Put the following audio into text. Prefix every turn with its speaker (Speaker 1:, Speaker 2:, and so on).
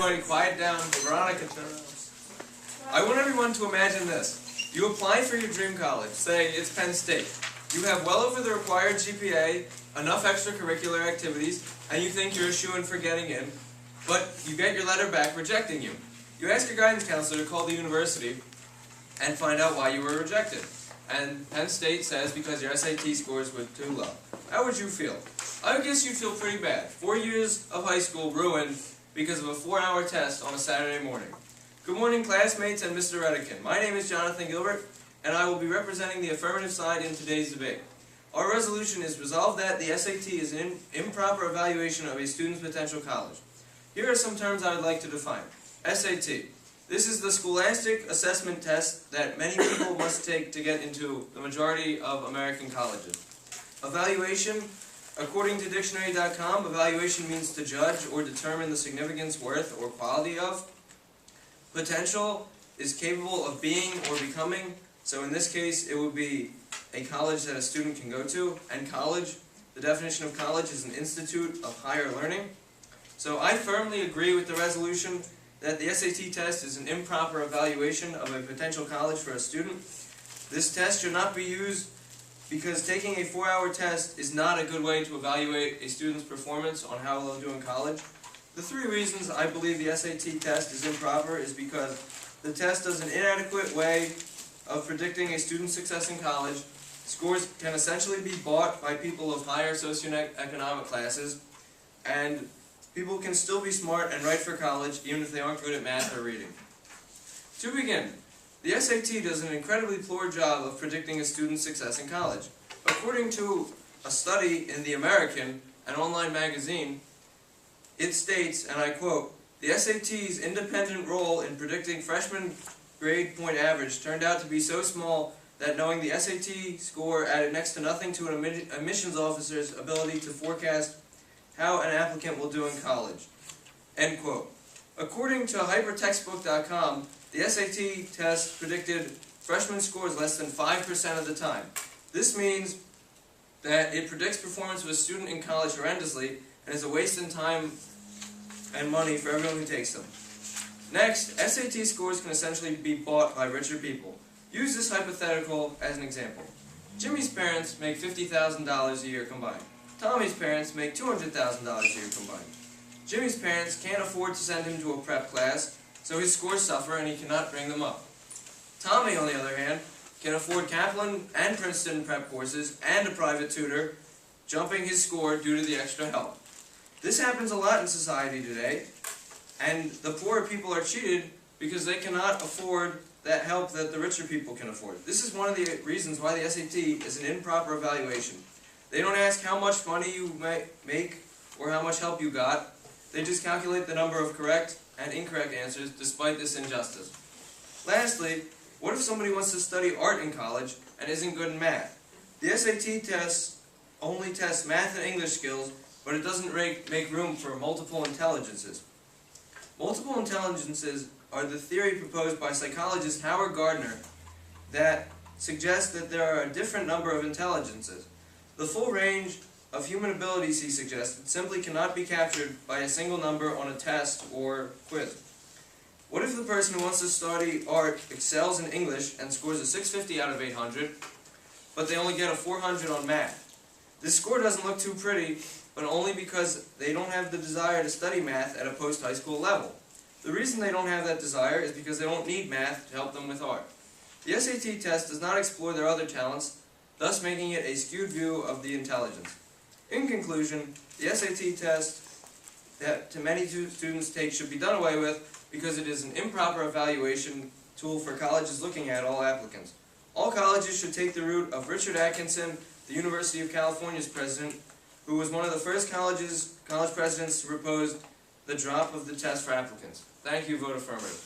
Speaker 1: Everybody quiet down. Veronica, turn around. I want everyone to imagine this. You apply for your dream college. Say it's Penn State. You have well over the required GPA, enough extracurricular activities, and you think you're a shoo-in for getting in, but you get your letter back rejecting you. You ask your guidance counselor to call the university and find out why you were rejected. And Penn State says because your SAT scores were too low. How would you feel? I would guess you'd feel pretty bad. 4 years of high school ruined because of a 4-hour test on a Saturday morning. Good morning, classmates and Mr. Redican. My name is Jonathan Gilbert, and I will be representing the affirmative side in today's debate. Our resolution is resolved that the SAT is an improper evaluation of a student's potential college. Here are some terms I would like to define. SAT. This is the scholastic assessment test that many people must take to get into the majority of American colleges. Evaluation. According to dictionary.com, evaluation means to judge or determine the significance, worth, or quality of. Potential is capable of being or becoming. So in this case, it would be a college that a student can go to. And college, the definition of college is an institute of higher learning. So I firmly agree with the resolution that the SAT test is an improper evaluation of a potential college for a student. This test should not be used because taking a 4-hour test is not a good way to evaluate a student's performance on how they'll do in college. The 3 reasons I believe the SAT test is improper is because the test does an inadequate way of predicting a student's success in college. Scores can essentially be bought by people of higher socioeconomic classes, and people can still be smart and write for college even if they aren't good at math or reading. To begin, the SAT does an incredibly poor job of predicting a student's success in college. According to a study in The American, an online magazine, it states, and I quote, "The SAT's independent role in predicting freshman grade point average turned out to be so small that knowing the SAT score added next to nothing to an admissions officer's ability to forecast how an applicant will do in college." End quote. According to hypertextbook.com, the SAT test predicted freshman scores less than 5% of the time. This means that it predicts performance of a student in college horrendously and is a waste in time and money for everyone who takes them. Next, SAT scores can essentially be bought by richer people. Use this hypothetical as an example. Jimmy's parents make $50,000 a year combined. Tommy's parents make $200,000 a year combined. Jimmy's parents can't afford to send him to a prep class, so his scores suffer and he cannot bring them up. Tommy, on the other hand, can afford Kaplan and Princeton prep courses and a private tutor, jumping his score due to the extra help. This happens a lot in society today, and the poorer people are cheated because they cannot afford that help that the richer people can afford. This is one of the reasons why the SAT is an improper evaluation. They don't ask how much money you make or how much help you got. They just calculate the number of correct and incorrect answers despite this injustice. Lastly, what if somebody wants to study art in college and isn't good in math? The SAT test only tests math and English skills, but it doesn't make room for multiple intelligences. Multiple intelligences are the theory proposed by psychologist Howard Gardner that suggests that there are a different number of intelligences. The full range of human abilities, he suggested, simply cannot be captured by a single number on a test or quiz. What if the person who wants to study art excels in English and scores a 650 out of 800, but they only get a 400 on math? This score doesn't look too pretty, but only because they don't have the desire to study math at a post-high school level. The reason they don't have that desire is because they don't need math to help them with art. The SAT test does not explore their other talents, thus making it a skewed view of the intelligence. In conclusion, the SAT test that many students take should be done away with because it is an improper evaluation tool for colleges looking at all applicants. All colleges should take the route of Richard Atkinson, the University of California's president, who was one of the first college presidents to propose the drop of the test for applicants. Thank you. Vote affirmative.